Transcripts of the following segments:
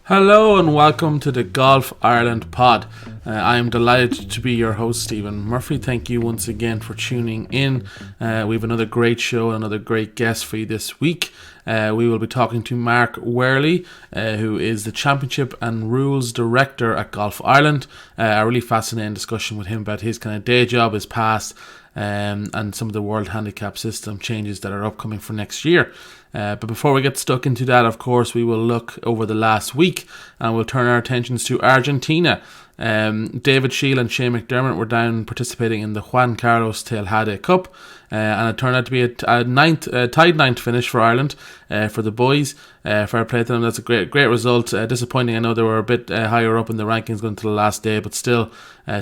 Hello and welcome to the Golf Ireland pod. I am delighted to be your host, Stephen Murphy. Thank you once again for tuning in. We have another great show and another great guest for you this week. We will be talking to Mark Wehrly, who is the Championship and Rules Director at Golf Ireland. A really fascinating discussion with him about his kind of day job, his past, and some of the World Handicap System changes that are upcoming for next year. But before we get stuck into that, of course, we will look over the last week and we'll turn our attentions to Argentina. David Shield and Shane McDermott were down participating in the Juan Carlos Tailhade Cup, and it turned out to be a tied ninth finish for Ireland for the boys. Fair play to them. That's a great result. Disappointing, I know they were a bit higher up in the rankings going to the last day, but still,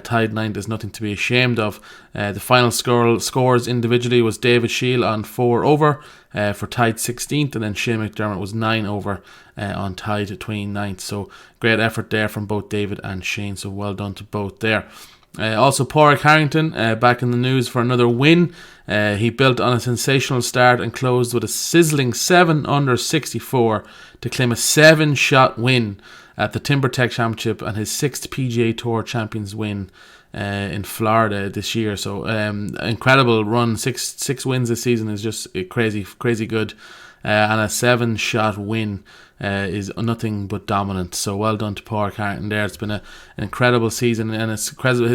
tied ninth is nothing to be ashamed of. The final scores individually was David Shield on 4 over for tied 16th, and then Shane McDermott was 9 over on tied 29th. So great effort there from both David and Shane, so well done to both there. Also, Padraig Harrington back in the news for another win. He built on a sensational start and closed with a sizzling 7 under 64 to claim a 7-shot win at the TimberTech Championship and his 6th PGA Tour Champions win in Florida this year. So incredible run. Six wins this season is just crazy good, and a 7-shot win is nothing but dominant. So well done to Padraig Harrington there. It's been an incredible season, and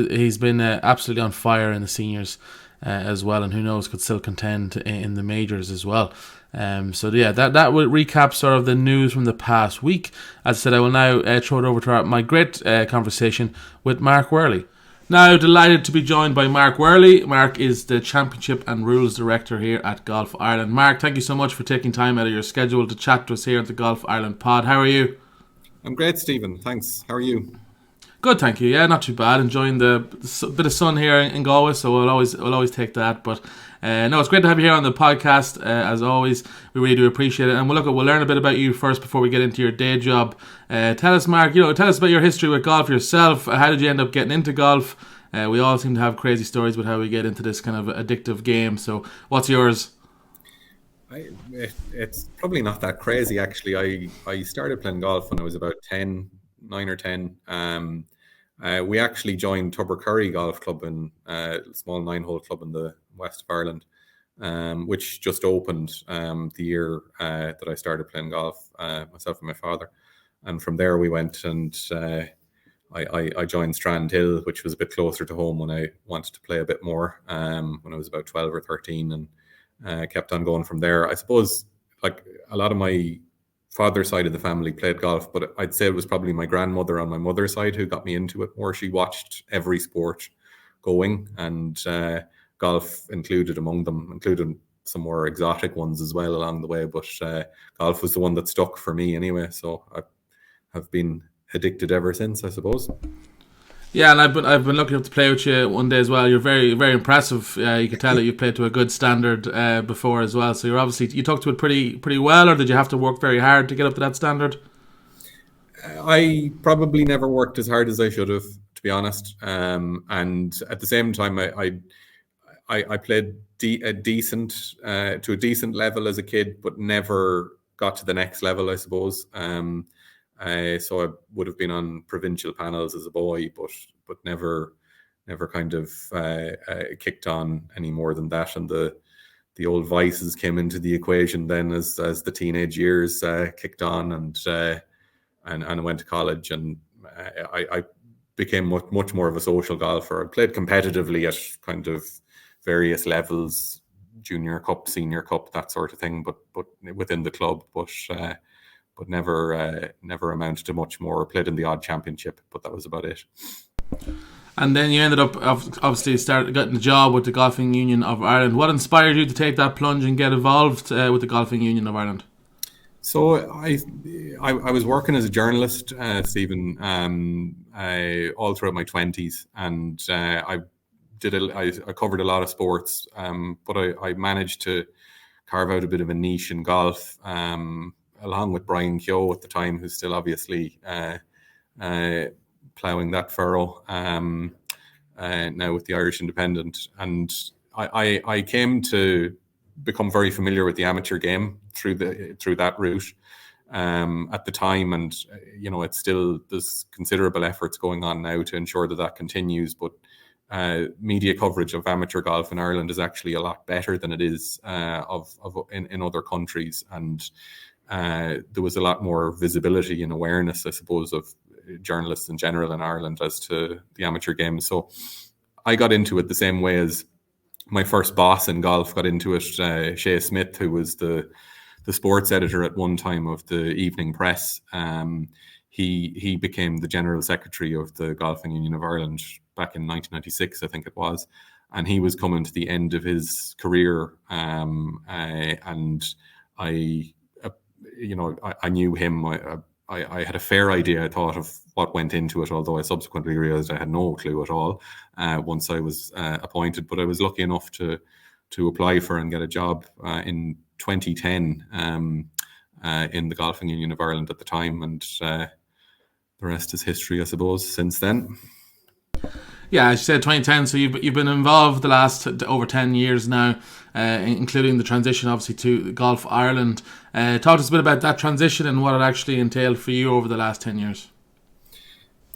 he's been absolutely on fire in the seniors as well, and who knows, could still contend in the majors as well. So yeah, that will recap sort of the news from the past week. As I said, I will now throw it over to my great conversation with Mark Wehrly. Now, delighted to be joined by Mark Wehrly. Mark is the Championship and Rules Director here at Golf Ireland. Mark, thank you so much for taking time out of your schedule to chat to us here at the Golf Ireland pod. How are you? I'm great, Stephen. Thanks. How are you? Good, thank you. Yeah, not too bad. Enjoying the bit of sun here in Galway, so we'll always take that. But no, it's great to have you here on the podcast. As always, we really do appreciate it. And we'll learn a bit about you first before we get into your day job. Tell us, Mark. Tell us about your history with golf yourself. How did you end up getting into golf? We all seem to have crazy stories with how we get into this kind of addictive game. So, what's yours? It's probably not that crazy, actually. I started playing golf when I was about 9 or 10. We actually joined Tubbercurry Golf Club, in a small 9-hole club in the west of Ireland, which just opened the year that I started playing golf, myself and my father. And from there we went and I joined Strand Hill, which was a bit closer to home when I wanted to play a bit more, when I was about 12 or 13, and kept on going from there. I suppose, like, a lot of my father's side of the family played golf, but I'd say it was probably my grandmother on my mother's side who got me into it more. She watched every sport going, and golf included among them, including some more exotic ones as well along the way. But golf was the one that stuck for me anyway, so I have been addicted ever since, I suppose. Yeah, and I've been lucky enough to play with you one day as well. You're very, very impressive. You can tell that you've played to a good standard before as well. So you took to it pretty well, or did you have to work very hard to get up to that standard? I probably never worked as hard as I should have, to be honest. And at the same time, I played to a decent level as a kid, but never got to the next level, I suppose. So I would have been on provincial panels as a boy, but never kind of kicked on any more than that. And the old vices came into the equation then as the teenage years kicked on, and I went to college, and I became much more of a social golfer. I played competitively at kind of various levels, junior cup, senior cup, that sort of thing, but within the club, but never amounted to much more. Played in the odd championship, but that was about it. And then you ended up obviously getting a job with the Golfing Union of Ireland. What inspired you to take that plunge and get involved with the Golfing Union of Ireland? So I was working as a journalist, Stephen, all throughout my 20s, and I covered a lot of sports, but I managed to carve out a bit of a niche in golf, along with Brian Keogh at the time, who's still obviously ploughing that furrow now with the Irish Independent. And I came to become very familiar with the amateur game through that route. at the time, and it's still, there's considerable efforts going on now to ensure that continues. But media coverage of amateur golf in Ireland is actually a lot better than it is in other countries, and there was a lot more visibility and awareness, I suppose, of journalists in general in Ireland as to the amateur game. So I got into it the same way as my first boss in golf got into it, Shea Smith, who was the sports editor at one time of the Evening Press. He became the general secretary of the Golfing Union of Ireland back in 1996, I think it was, and he was coming to the end of his career. And I knew him. I had a fair idea, I thought, of what went into it, although I subsequently realized I had no clue at all once I was appointed. But I was lucky enough to apply for and get a job in 2010 in the Golfing Union of Ireland at the time, and the rest is history, I suppose, since then. Yeah, as you said, 2010, so you've been involved the last over 10 years now, including the transition, obviously, to Golf Ireland. Talk to us a bit about that transition and what it actually entailed for you over the last 10 years.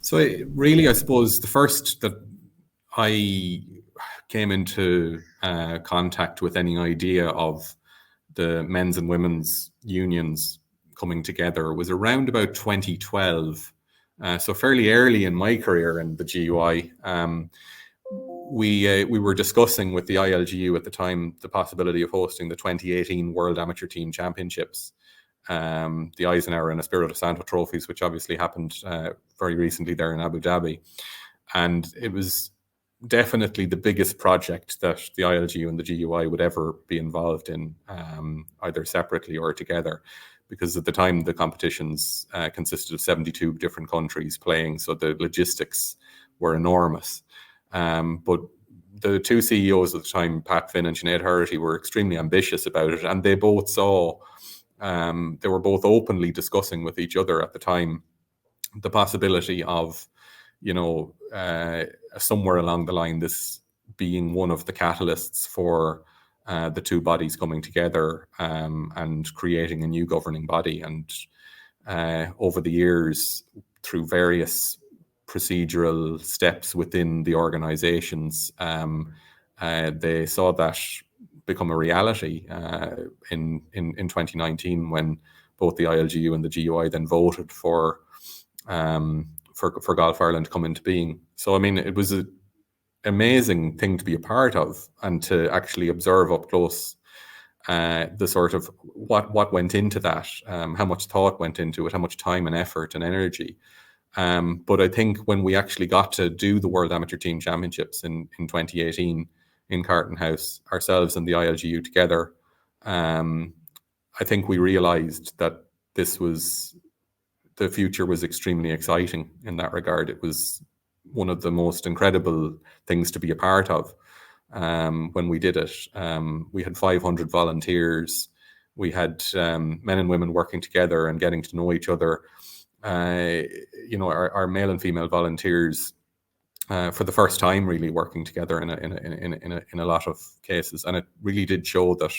So really, I suppose the first that I came into contact with any idea of the men's and women's unions coming together was around about 2012. So fairly early in my career in the GUI. We were discussing with the ILGU at the time the possibility of hosting the 2018 World Amateur Team Championships, the Eisenhower and Espirito Santo trophies, which obviously happened very recently there in Abu Dhabi. And it was definitely the biggest project that the ILGU and the GUI would ever be involved in, either separately or together, because at the time the competitions consisted of 72 different countries playing, so the logistics were enormous. But the two CEOs at the time, Pat Finn and Sinead Herity, were extremely ambitious about it, and they both saw, they were both openly discussing with each other at the time the possibility of, somewhere along the line, this being one of the catalysts for the two bodies coming together and creating a new governing body. And over the years, through various procedural steps within the organizations, they saw that become a reality in 2019, when both the ILGU and the GUI then voted for Golf Ireland to come into being. So, I mean, it was an amazing thing to be a part of and to actually observe up close the sort of what went into that, how much thought went into it, how much time and effort and energy. But I think when we actually got to do the World Amateur Team Championships in 2018 in Carton House, ourselves and the ILGU together, I think we realized that the future was extremely exciting in that regard. It was one of the most incredible things to be a part of when we did it. We had 500 volunteers. We had men and women working together and getting to know each other. Our male and female volunteers for the first time really working together in a lot of cases, and it really did show that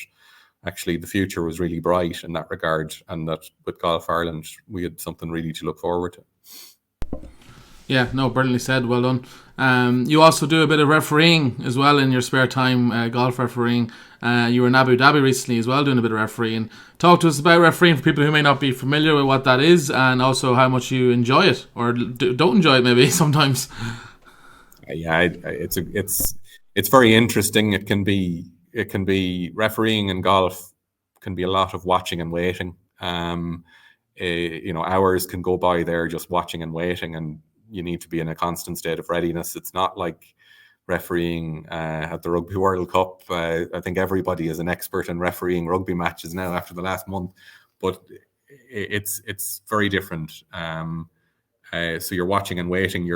actually the future was really bright in that regard, and that with Golf Ireland we had something really to look forward to. Yeah, no, brilliantly said. Well done. You also do a bit of refereeing as well in your spare time, golf refereeing. You were in Abu Dhabi recently as well, doing a bit of refereeing. Talk to us about refereeing for people who may not be familiar with what that is, and also how much you enjoy it or don't enjoy it maybe sometimes. Yeah, it's very interesting. It can be refereeing in golf can be a lot of watching and waiting. Hours can go by there just watching and waiting, and you need to be in a constant state of readiness. It's not like refereeing at the Rugby World Cup. I think everybody is an expert in refereeing rugby matches now after the last month, but it's very different. So you're watching and waiting.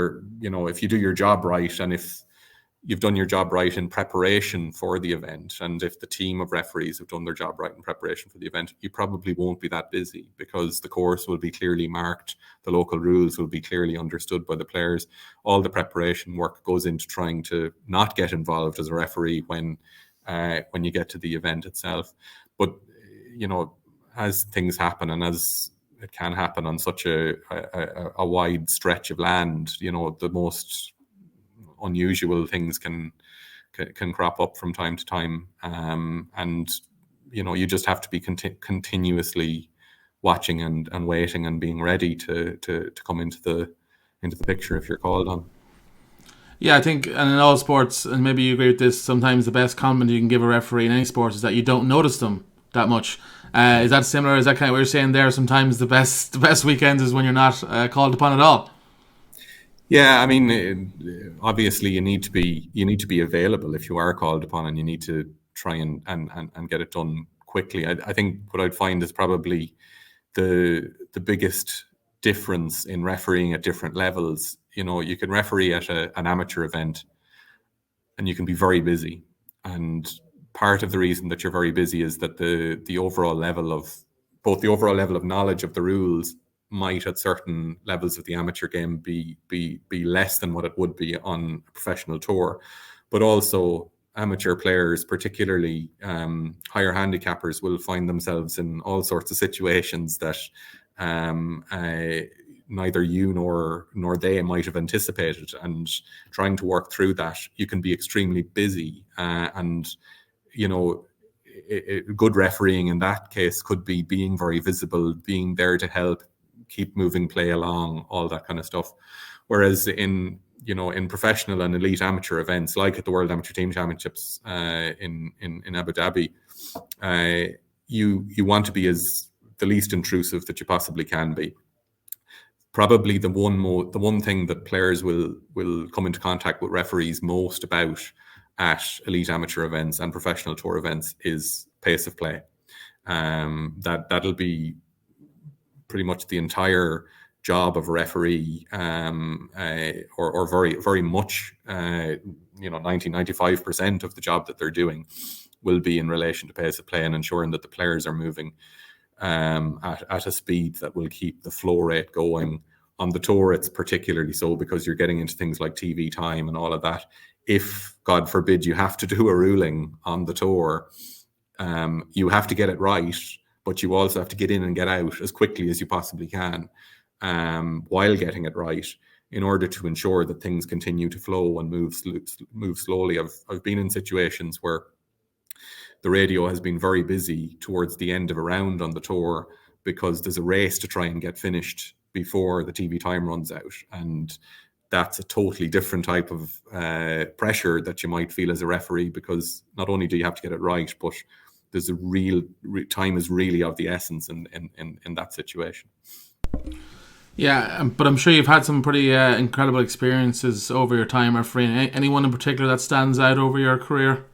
If you do your job right, and if you've done your job right in preparation for the event, and if the team of referees have done their job right in preparation for the event, you probably won't be that busy, because the course will be clearly marked, the local rules will be clearly understood by the players. All the preparation work goes into trying to not get involved as a referee when you get to the event itself. But as things happen, and as it can happen on such a wide stretch of land. The most unusual things can crop up from time to time, and you just have to be continuously watching and waiting and being ready to come into the picture if you're called on. Yeah, I think, and in all sports, and maybe you agree with this, sometimes the best compliment you can give a referee in any sport is that you don't notice them that much. Is that similar? Is that kind of what you're saying there? Sometimes the best weekends is when you're not called upon at all. Yeah, I mean, obviously you need to be available if you are called upon, and you need to try and get it done quickly. I think what I'd find is probably the biggest difference in refereeing at different levels. You can referee at an amateur event, and you can be very busy. And part of the reason that you're very busy is that the overall level of knowledge of the rules might, at certain levels of the amateur game, be less than what it would be on a professional tour. But also, amateur players, particularly higher handicappers, will find themselves in all sorts of situations that neither you nor they might have anticipated, and trying to work through that, you can be extremely busy, and good refereeing in that case could be being very visible, being there to help keep moving play along, all that kind of stuff. Whereas in professional and elite amateur events, like at the World Amateur Team Championships in Abu Dhabi, you want to be as the least intrusive that you possibly can be. Probably the one thing that players will come into contact with referees most about at elite amateur events and professional tour events is pace of play. That'll be pretty much the entire job of a referee, or very, very much, 95% of the job that they're doing will be in relation to pace of play and ensuring that the players are moving at a speed that will keep the flow rate going. On the tour, it's particularly so because you're getting into things like TV time and all of that. If, God forbid, you have to do a ruling on the tour, you have to get it right, but you also have to get in and get out as quickly as you possibly can, while getting it right, in order to ensure that things continue to flow and move slowly. I've been in situations where the radio has been very busy towards the end of a round on the tour because there's a race to try and get finished before the TV time runs out. And that's a totally different type of pressure that you might feel as a referee, because not only do you have to get it right, but there's a real time is really of the essence in that situation. Yeah, but I'm sure you've had some pretty incredible experiences over your time refereeing. Anyone in particular that stands out over your career?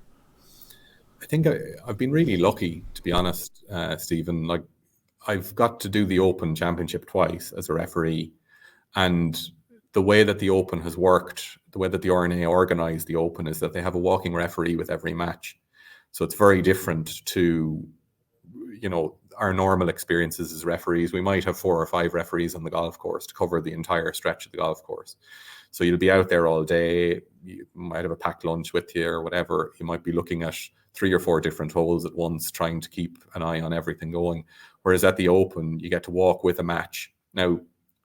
I think I've been really lucky, to be honest, Stephen. Like, I've got to do the Open Championship twice as a referee, and the way that the Open has worked, the way that the RNA organised the Open, is that they have a walking referee with every match. So it's very different to, our normal experiences as referees. We might have 4 or 5 referees on the golf course to cover the entire stretch of the golf course. So you'll be out there all day. You might have a packed lunch with you or whatever. You might be looking at 3 or 4 different holes at once, trying to keep an eye on everything going. Whereas at the Open, you get to walk with a match. Now,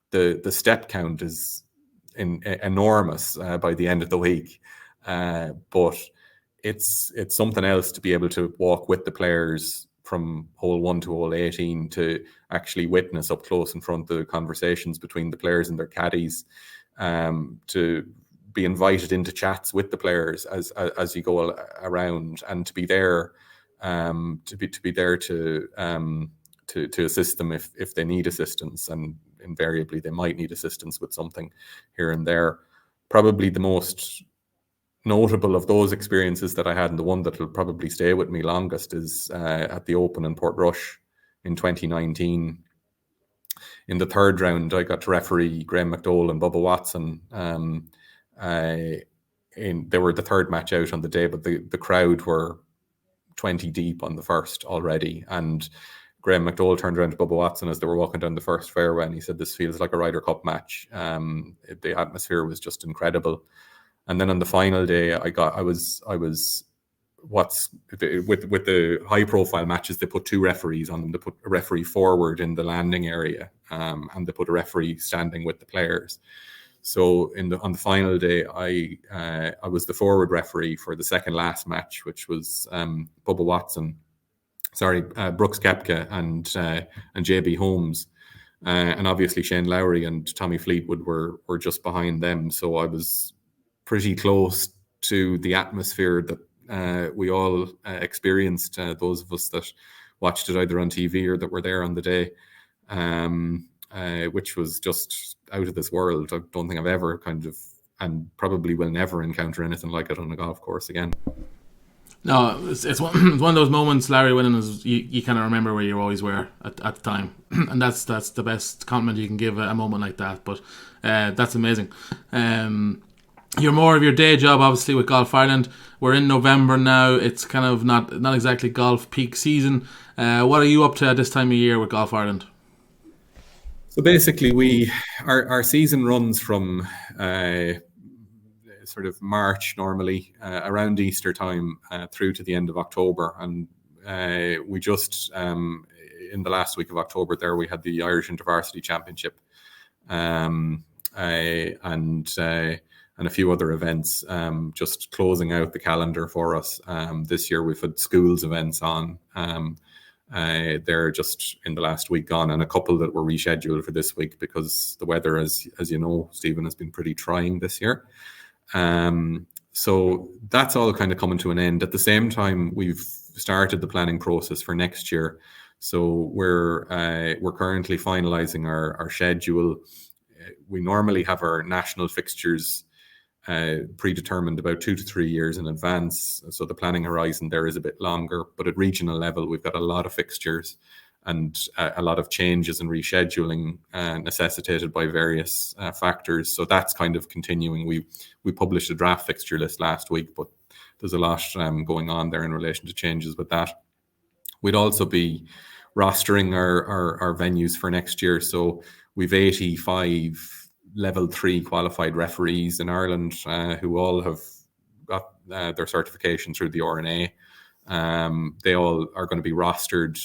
the step count is enormous by the end of the week, but it's something else to be able to walk with the players from hole 1 to hole 18, to actually witness up close in front the conversations between the players and their caddies, to be invited into chats with the players as you go around, and to be there, to assist them if they need assistance, and invariably they might need assistance with something here and there. Probably the most notable of those experiences that I had, and the one that will probably stay with me longest, is at the Open in Portrush in 2019. In the third round, I got to referee Graham McDowell and Bubba Watson. They were the third match out on the day, but the crowd were 20 deep on the first already. And Graham McDowell turned around to Bubba Watson as they were walking down the first fairway, and he said, "This feels like a Ryder Cup match." The atmosphere was just incredible. And then on the final day, I was with the high profile matches, they put 2 referees on them. They put a referee forward in the landing area, and they put a referee standing with the players. So on the final day, I was the forward referee for the second last match, which was Brooks Koepka and JB Holmes, and obviously Shane Lowry and Tommy Fleetwood were just behind them. So I was pretty close to the atmosphere that we all experienced, those of us that watched it either on TV or that were there on the day, which was just out of this world. I don't think I've ever and probably will never encounter anything like it on a golf course again. No, it's one of those moments, Larry, winning is you kind of remember where you always were at the time, and that's the best compliment you can give a moment like that. But that's amazing. You're more of your day job, obviously, with Golf Ireland. We're in November now. It's kind of not exactly golf peak season. What are you up to at this time of year with Golf Ireland? So basically, our season runs from sort of March normally, around Easter time, through to the end of October, and we just in the last week of October there we had the Irish InterVarsity Championship, and a few other events, just closing out the calendar for us. This year we've had schools events on. They're just in the last week gone, and a couple that were rescheduled for this week because the weather, as you know, Stephen, has been pretty trying this year. So that's all kind of coming to an end. At the same time, we've started the planning process for next year. So we're currently finalising our schedule. We normally have our national fixtures predetermined about 2 to 3 years in advance, so the planning horizon there is a bit longer. But at regional level, we've got a lot of fixtures and a lot of changes and rescheduling necessitated by various factors. So that's kind of continuing. We published a draft fixture list last week, but there's a lot going on there in relation to changes with that. We'd also be rostering our venues for next year. So we've 85 level 3 qualified referees in Ireland who all have got their certification through the RNA. They all are going to be rostered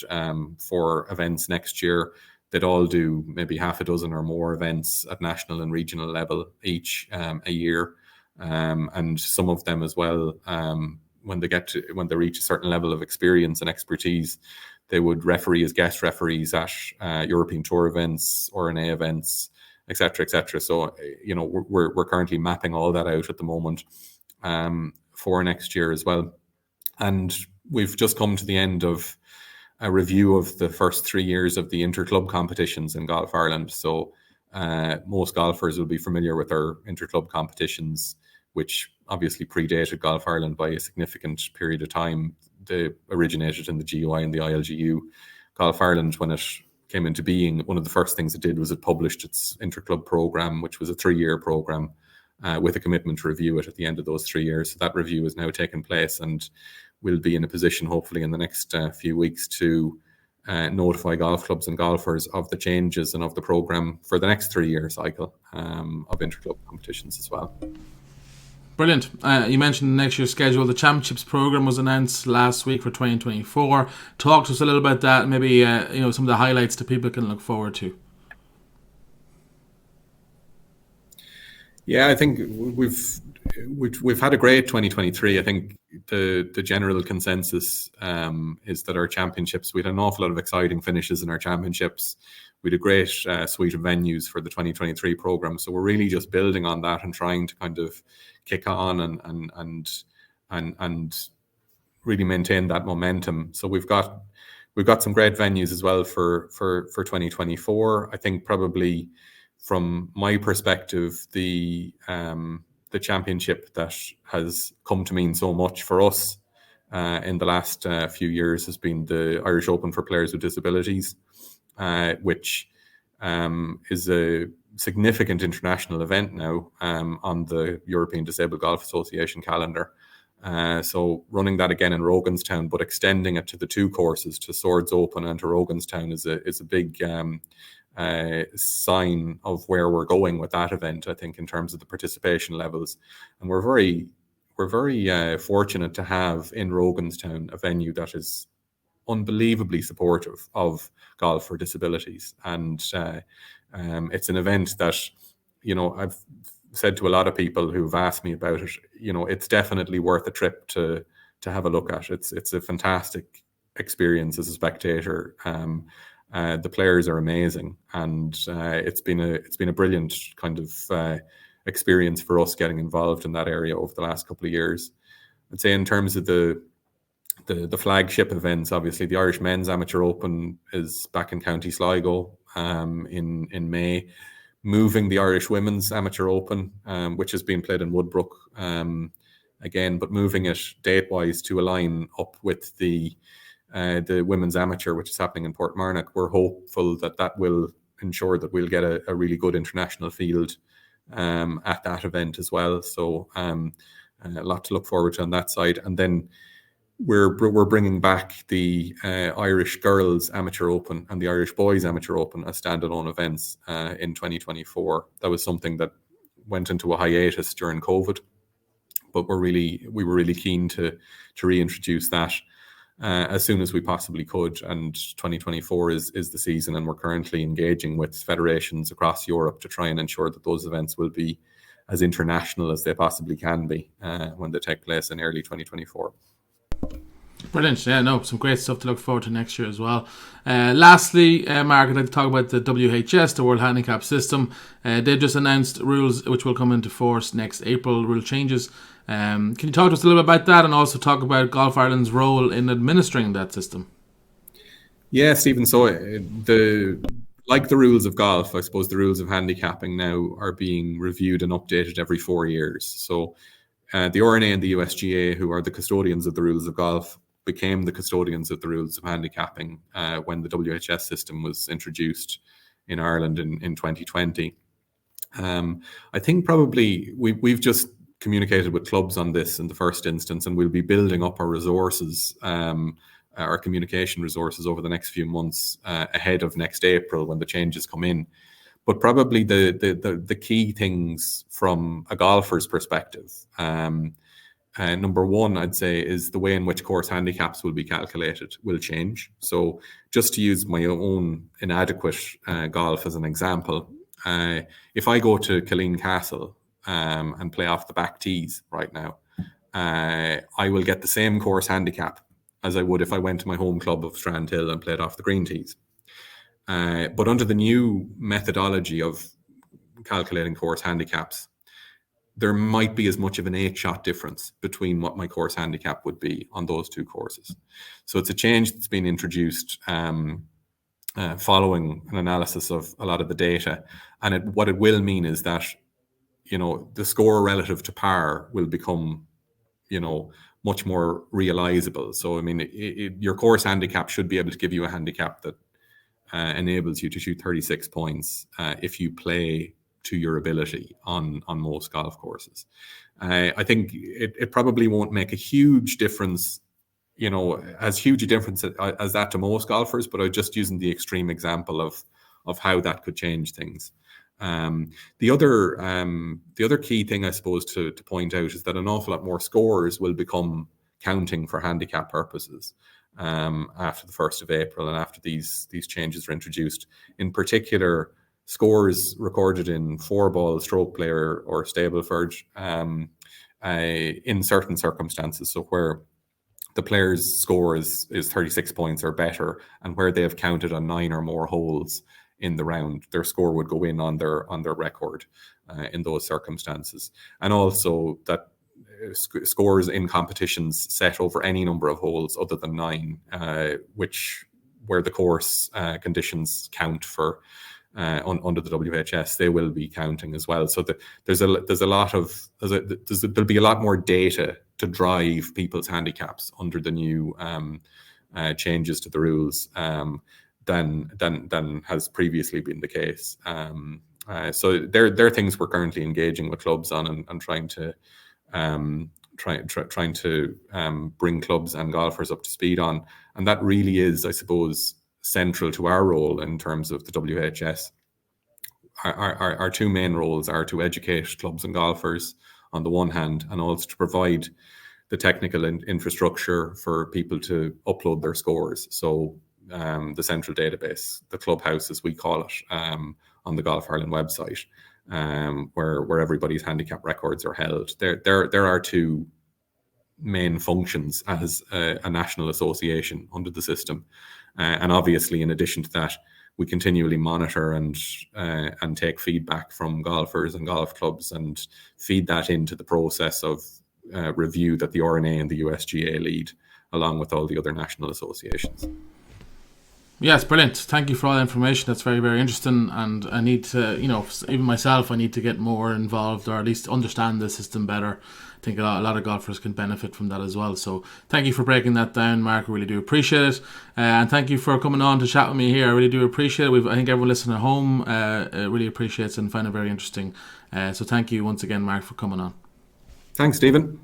for events next year. They'd all do maybe half a dozen or more events at national and regional level each a year, and some of them as well, when they reach a certain level of experience and expertise, they would referee as guest referees at European Tour events, RNA events, etc., etc. So we're currently mapping all that out at the moment for next year as well. And we've just come to the end of a review of the first 3 years of the inter-club competitions in Golf Ireland. So most golfers will be familiar with our inter-club competitions, which obviously predated Golf Ireland by a significant period of time. They originated in the GUI and the ILGU. Golf Ireland, when it came into being, one of the first things it did was it published its inter-club programme, which was a 3-year programme, with a commitment to review it at the end of those 3 years. So that review has now taken place, and we'll be in a position, hopefully in the next few weeks, to notify golf clubs and golfers of the changes and of the programme for the next 3-year cycle of inter-club competitions as well. Brilliant. You mentioned next year's schedule. The Championships programme was announced last week for 2024. Talk to us a little about that, maybe some of the highlights that people can look forward to. Yeah, I think we've had a great 2023. I think the general consensus is that our championships, we had an awful lot of exciting finishes in our championships. We had a great suite of venues for the 2023 program. So we're really just building on that and trying to kind of kick on and really maintain that momentum. So we've got some great venues as well for 2024. I think probably from my perspective, the championship that has come to mean so much for us in the last few years has been the Irish Open for Players with Disabilities, which is a significant international event now on the European Disabled Golf Association calendar. So running that again in Roganstown, but extending it to the 2 courses, to Swords Open and to Roganstown, is a big sign of where we're going with that event, I think, in terms of the participation levels. And we're very, fortunate to have in Roganstown a venue that is unbelievably supportive of golf for disabilities, and it's an event that, I've said to a lot of people who've asked me about it, it's definitely worth a trip to have a look at. It's a fantastic experience as a spectator. The players are amazing, and it's been a brilliant kind of experience for us getting involved in that area over the last couple of years. I'd say in terms of the flagship events, obviously the Irish Men's Amateur Open is back in County Sligo in May. Moving the Irish Women's Amateur Open, which has been played in Woodbrook again, but moving it date-wise to align up with the Women's Amateur, which is happening in Portmarnock. We're hopeful that will ensure that we'll get a really good international field at that event as well. So a lot to look forward to on that side. And then we're bringing back the Irish Girls Amateur Open and the Irish Boys Amateur Open as standalone events in 2024. That was something that went into a hiatus during COVID, but we were really keen to reintroduce that as soon as we possibly could. And 2024 is the season, and we're currently engaging with federations across Europe to try and ensure that those events will be as international as they possibly can be when they take place in early 2024. Brilliant. Yeah, no, some great stuff to look forward to next year as well. Lastly, Mark, I'd like to talk about the WHS, the World Handicap System. They've just announced rules which will come into force next April, rule changes. Can you talk to us a little bit about that, and also talk about Golf Ireland's role in administering that system? Yeah, Stephen. So like the rules of golf, I suppose the rules of handicapping now are being reviewed and updated every 4 years. So the RNA and the USGA, who are the custodians of the rules of golf, became the custodians of the rules of handicapping when the WHS system was introduced in Ireland in 2020. I think probably we've just communicated with clubs on this in the first instance, and we'll be building up our resources, our communication resources over the next few months ahead of next April when the changes come in. But probably the key things from a golfer's perspective, number one, I'd say, is the way in which course handicaps will be calculated will change. So just to use my own inadequate golf as an example, if I go to Killeen Castle and play off the back tees right now, I will get the same course handicap as I would if I went to my home club of Strandhill and played off the green tees. But under the new methodology of calculating course handicaps, there might be as much of an 8-shot difference between what my course handicap would be on those two courses. So it's a change that's been introduced following an analysis of a lot of the data. And what it will mean is that, the score relative to par will become, much more realizable. So, I mean, your course handicap should be able to give you a handicap that enables you to shoot 36 points if you play to your ability on most golf courses. I think it probably won't make a huge difference, as huge a difference as that to most golfers, but I'm just using the extreme example of how that could change things. The other key thing, I suppose, to point out is that an awful lot more scores will become counting for handicap purposes after the 1st of April and after these changes are introduced. In particular, scores recorded in 4-ball, stroke play or Stableford in certain circumstances. So where the player's score is 36 points or better, and where they have counted on 9 or more holes in the round, their score would go in on their record in those circumstances. And also that scores in competitions set over any number of holes other than 9, where the course conditions count for under the WHS, they will be counting as well. So there'll be a lot more data to drive people's handicaps under the new changes to the rules than has previously been the case. So there are things we're currently engaging with clubs on and trying to bring clubs and golfers up to speed on, and that really is, I suppose, central to our role in terms of the WHS. Our two main roles are to educate clubs and golfers on the one hand, and also to provide the technical infrastructure for people to upload their scores. So the central database, the clubhouse as we call it, on the Golf Ireland website, where everybody's handicap records are held. There are two main functions as a national association under the system, and obviously in addition to that, we continually monitor and take feedback from golfers and golf clubs and feed that into the process of review that the RNA and the USGA lead, along with all the other national associations. Yes, brilliant. Thank you for all the information. That's very, very interesting. And I need to, even myself, I need to get more involved, or at least understand the system better. I think a lot of golfers can benefit from that as well. So thank you for breaking that down, Mark. I really do appreciate it. And thank you for coming on to chat with me here. I really do appreciate it. I think everyone listening at home really appreciates it and find it very interesting. So thank you once again, Mark, for coming on. Thanks, Stephen.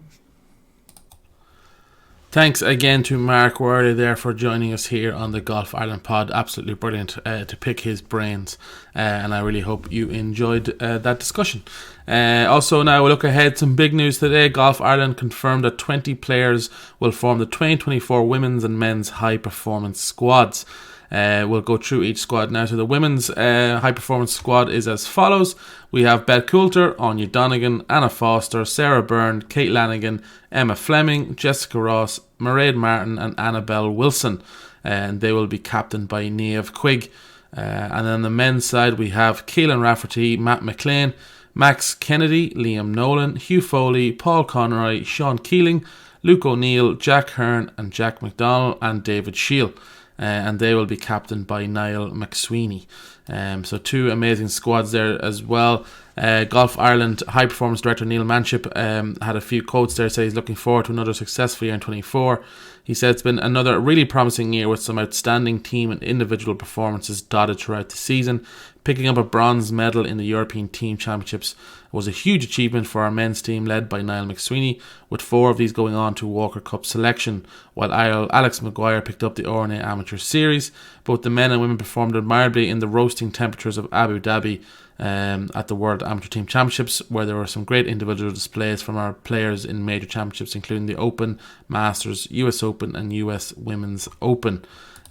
Thanks again to Mark Wehrly there for joining us here on the Golf Ireland pod. Absolutely brilliant to pick his brains, and I really hope you enjoyed that discussion. Also, now we'll look ahead. Some big news today. Golf Ireland confirmed that 20 players will form the 2024 women's and men's high performance squads. We'll go through each squad now. So the women's high performance squad is as follows. We have Beth Coulter, Anya Donegan, Anna Foster, Sarah Byrne, Kate Lanigan, Emma Fleming, Jessica Ross, Mairead Martin and Annabelle Wilson. And they will be captained by Niamh Quigg. And then on the men's side we have Keelan Rafferty, Matt McLean, Max Kennedy, Liam Nolan, Hugh Foley, Paul Conroy, Sean Keeling, Luke O'Neill, Jack Hearn and Jack McDonald and David Shield. And they will be captained by Niall McSweeney. So two amazing squads there as well. Golf Ireland High Performance Director Neil Manship had a few quotes there. Say he's looking forward to another successful year in 24. He said it's been another really promising year with some outstanding team and individual performances dotted throughout the season. Picking up a bronze medal in the European Team Championships was a huge achievement for our men's team led by Niall McSweeney, with 4 of these going on to Walker Cup selection, while Alex Maguire picked up the RNA Amateur Series. Both the men and women performed admirably in the roasting temperatures of Abu Dhabi at the World Amateur Team Championships, where there were some great individual displays from our players in major championships, including the Open, Masters, US Open and US Women's Open.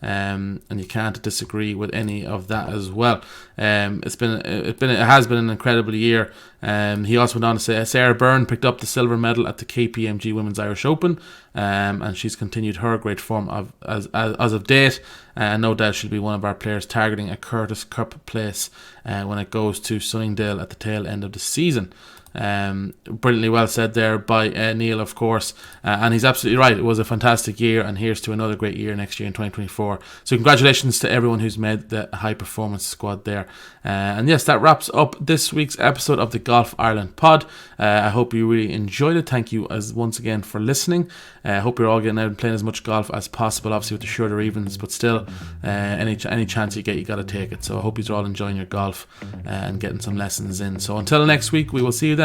And you can't disagree with any of that as well. It has been an incredible year. He also went on to say Sarah Byrne picked up the silver medal at the KPMG Women's Irish Open, and she's continued her great form as of date. No doubt she'll be one of our players targeting a Curtis Cup place when it goes to Sunningdale at the tail end of the season. Brilliantly well said there by Neil, of course, and he's absolutely right. It was a fantastic year, and here's to another great year next year in 2024. So congratulations to everyone who's made the high performance squad there. And yes, that wraps up this week's episode of the Golf Ireland pod. I hope you really enjoyed it. Thank you once again for listening. I hope you're all getting out and playing as much golf as possible, obviously with the shorter evenings, but still any chance you get, you got to take it. So I hope you're all enjoying your golf and getting some lessons in. So until next week, we will see you then.